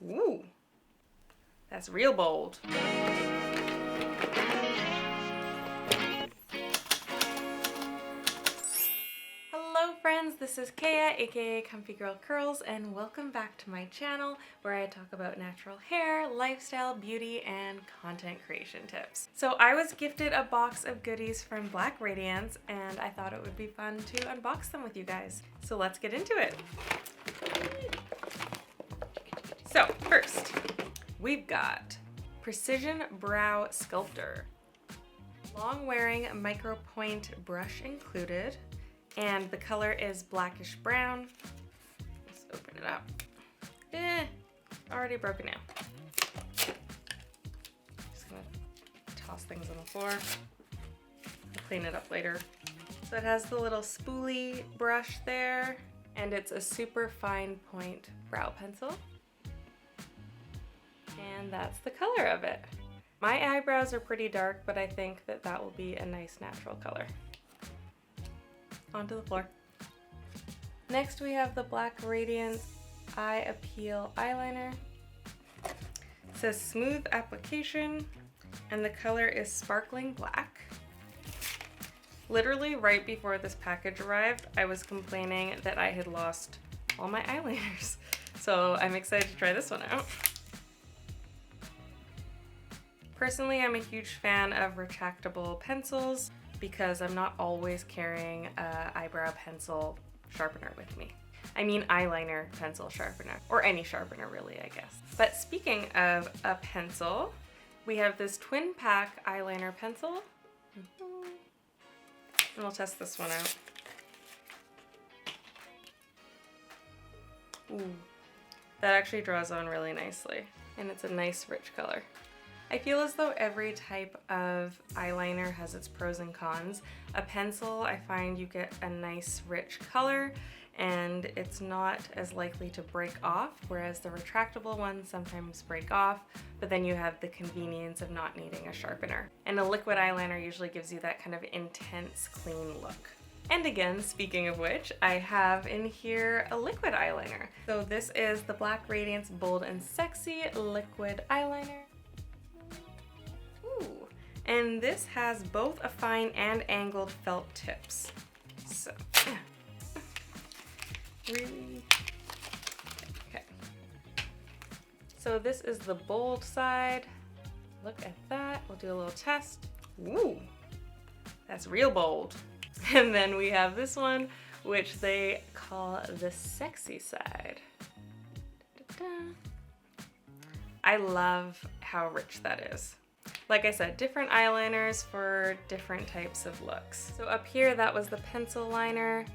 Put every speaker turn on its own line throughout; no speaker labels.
Ooh, that's real bold. Hello friends, this is Kaya, aka Comfy Girl Curls, and welcome back to my channel where I talk about natural hair, lifestyle, beauty, and content creation tips. So I was gifted a box of goodies from Black Radiance and I thought it would be fun to unbox them with you guys. So let's get into it. So first, we've got Precision Brow Sculptor. Long wearing micro point brush included. And the color is Blackish brown. Let's open it up. Already broken now. Just gonna toss things on the floor. I'll clean it up later. So it has the little spoolie brush there, and it's a super fine point brow pencil. And that's the color of it. My eyebrows are pretty dark, but I think that that will be a nice natural color. Onto the floor. Next we have the Black Radiance Eye Appeal Eyeliner. It says smooth application and the color is sparkling black. Literally right before this package arrived, I was complaining that I had lost all my eyeliners. So I'm excited to try this one out. Personally, I'm a huge fan of retractable pencils because I'm not always carrying an eyebrow pencil sharpener with me. I mean eyeliner pencil sharpener, or any sharpener really, I guess. But speaking of a pencil, we have this twin pack eyeliner pencil. And we'll test this one out. Ooh, that actually draws on really nicely, and it's a nice rich color. I feel as though every type of eyeliner has its pros and cons. A pencil, I find you get a nice rich color and it's not as likely to break off, whereas the retractable ones sometimes break off, but then you have the convenience of not needing a sharpener. And a liquid eyeliner usually gives you that kind of intense, clean look. And again, speaking of which, I have in here a liquid eyeliner. So this is the Black Radiance Bold and Sexy Liquid Eyeliner. And this has both a fine and angled felt tips. So, really? Okay. So this is the bold side. Look at that. We'll do a little test. Ooh, that's real bold. And then we have this one, which they call the sexy side. I love how rich that is. Like I said, different eyeliners for different types of looks. So up here, that was the pencil liner,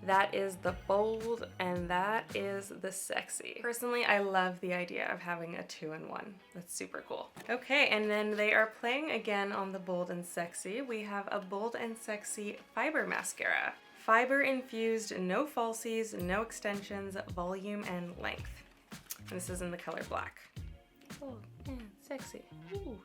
that is the bold, and that is the sexy. Personally, I love the idea of having a 2-in-1. That's super cool. Okay, and then they are playing again on the bold and sexy. We have a bold and sexy fiber mascara. Fiber infused, no falsies, no extensions, volume and length. And this is in the color black. Bold and sexy. Ooh.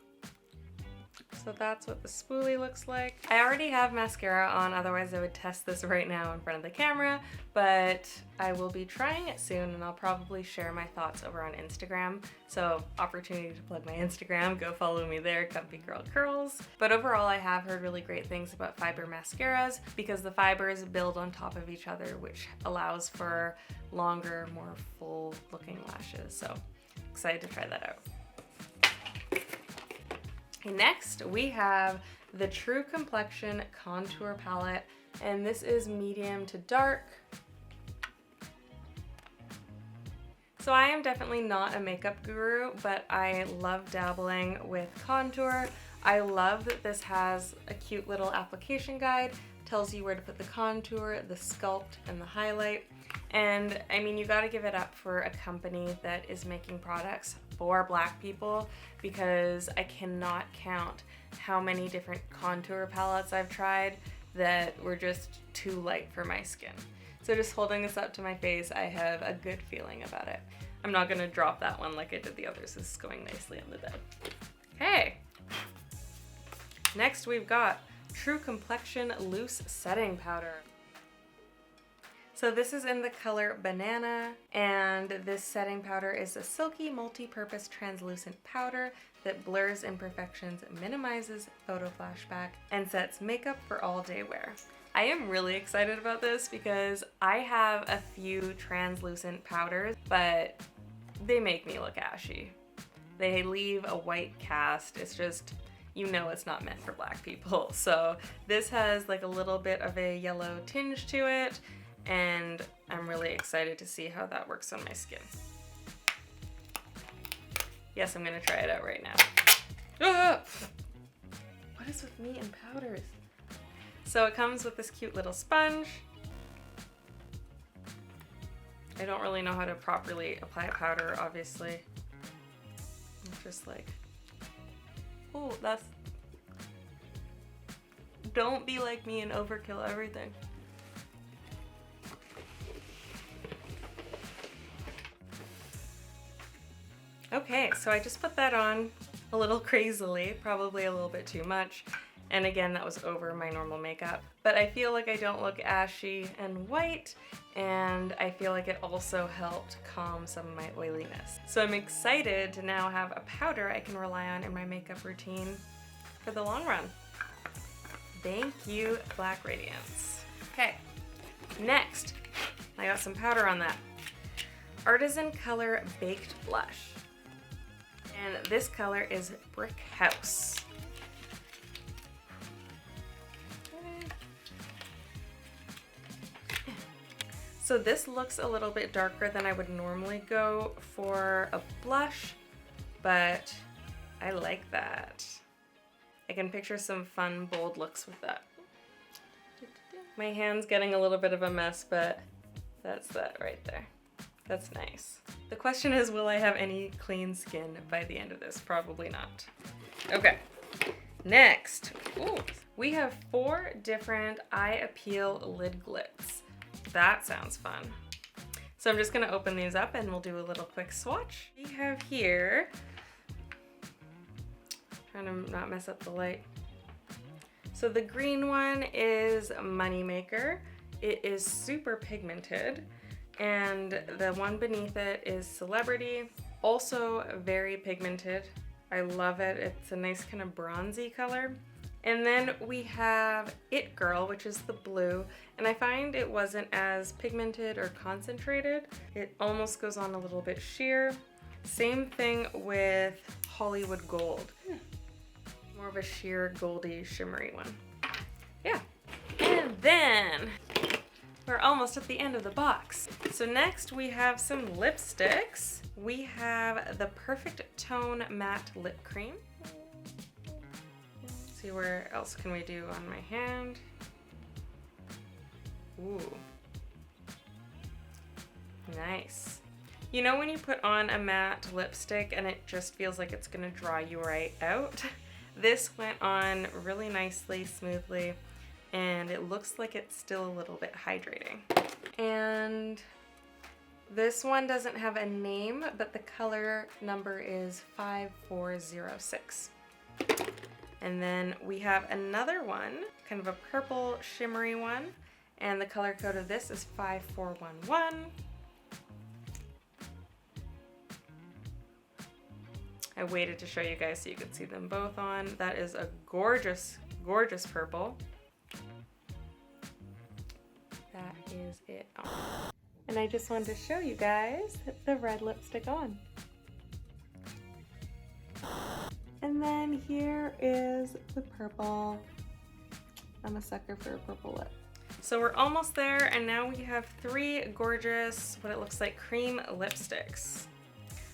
So that's what the spoolie looks like. I already have mascara on, otherwise I would test this right now in front of the camera, but I will be trying it soon and I'll probably share my thoughts over on Instagram. So opportunity to plug my Instagram, go follow me there, Comfy Girl Curls. But overall, I have heard really great things about fiber mascaras because the fibers build on top of each other, which allows for longer, more full looking lashes. So excited to try that out. Next, we have the True Complexion Contour Palette, and this is medium to dark. So I am definitely not a makeup guru, but I love dabbling with contour. I love that this has a cute little application guide, tells you where to put the contour, the sculpt, and the highlight. And I mean, you gotta give it up for a company that is making products for Black people, because I cannot count how many different contour palettes I've tried that were just too light for my skin. So just holding this up to my face, I have a good feeling about it. I'm not gonna drop that one like I did the others. This is going nicely on the bed. Okay. Next we've got True Complexion Loose Setting Powder. So this is in the color Banana, and this setting powder is a silky multi-purpose translucent powder that blurs imperfections, minimizes photo flashback, and sets makeup for all day wear. I am really excited about this because I have a few translucent powders, but they make me look ashy. They leave a white cast. It's just, you know, it's not meant for black people. So this has like a little bit of a yellow tinge to it, and I'm really excited to see how that works on my skin. Yes, I'm gonna try it out right now. Ah! What is with me and powders? So it comes with this cute little sponge. I don't really know how to properly apply powder, obviously. I'm just like, oh, that's, don't be like me and overkill everything. Okay, so I just put that on a little crazily, probably a little bit too much. And again, that was over my normal makeup. But I feel like I don't look ashy and white, and I feel like it also helped calm some of my oiliness. So I'm excited to now have a powder I can rely on in my makeup routine for the long run. Thank you, Black Radiance. Okay, next, I got some powder on that. Artisan Color Baked Blush. And this color is Brick House. So this looks a little bit darker than I would normally go for a blush, but I like that. I can picture some fun, bold looks with that. My hand's getting a little bit of a mess, but that's that right there. That's nice. The question is, will I have any clean skin by the end of this? Probably not. Okay, next, ooh, we have 4 different eye appeal lid glits. That sounds fun. So I'm just gonna open these up and we'll do a little quick swatch. We have here, trying to not mess up the light. So the green one is Moneymaker. It is super pigmented. And the one beneath it is Celebrity, also very pigmented. I love it. It's a nice kind of bronzy color. And then we have It Girl, which is the blue, and I find it wasn't as pigmented or concentrated. It almost goes on a little bit sheer. Same thing with Hollywood Gold. More of a sheer, goldy, shimmery one. Yeah. And then we're almost at the end of the box. So next we have some lipsticks. We have the Perfect Tone Matte Lip Cream. Let's see, where else can we do on my hand? Ooh. Nice. You know when you put on a matte lipstick and it just feels like it's gonna dry you right out? This went on really nicely, smoothly, and it looks like it's still a little bit hydrating. And this one doesn't have a name, but the color number is 5406. And then we have another one, kind of a purple shimmery one, and the color code of this is 5411. I waited to show you guys so you could see them both on. That is a gorgeous, gorgeous purple. That is it on. And I just wanted to show you guys the red lipstick on. And then here is the purple. I'm a sucker for a purple lip. So we're almost there, and now we have 3 gorgeous, what it looks like, cream lipsticks.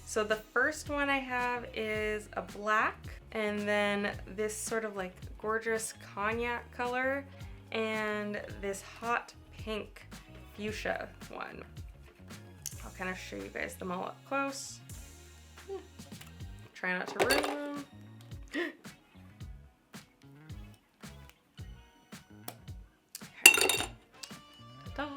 So the first one I have is a black, and then this sort of like gorgeous cognac color, and this hot pink fuchsia one. I'll kind of show you guys them all up close. Try not to ruin them. Ta-da!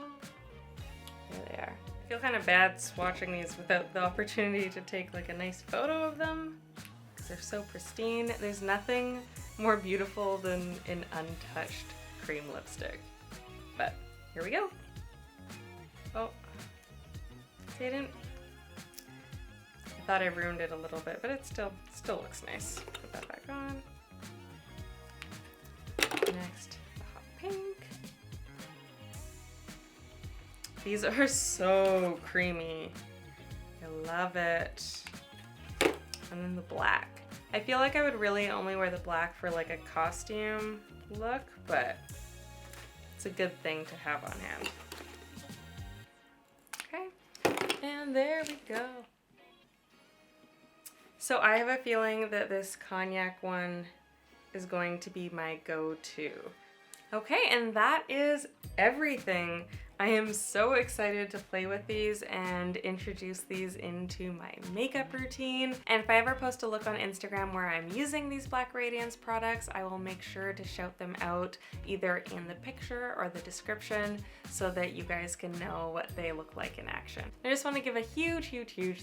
There they are. I feel kind of bad swatching these without the opportunity to take like a nice photo of them because they're so pristine. There's nothing more beautiful than an untouched cream lipstick. But here we go. Oh, see, I thought I ruined it a little bit, but it still looks nice. Put that back on. Next, the hot pink. These are so creamy. I love it. And then the black. I feel like I would really only wear the black for like a costume look, but it's a good thing to have on hand. Okay, and there we go. So I have a feeling that this cognac one is going to be my go-to. Okay, and that is everything. I am so excited to play with these and introduce these into my makeup routine. And if I ever post a look on Instagram where I'm using these Black Radiance products, I will make sure to shout them out either in the picture or the description so that you guys can know what they look like in action. I just want to give a huge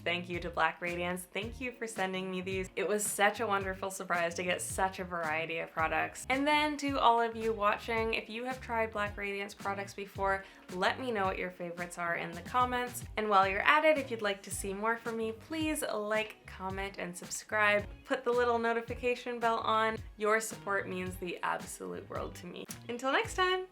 thank you to Black Radiance. Thank you for sending me these. It was such a wonderful surprise to get such a variety of products. And then to all of you watching, if you have tried Black Radiance products before, let me know what your favorites are in the comments. And while you're at it, if you'd like to see more from me, please like, comment, and subscribe. Put the little notification bell on. Your support means the absolute world to me. Until next time,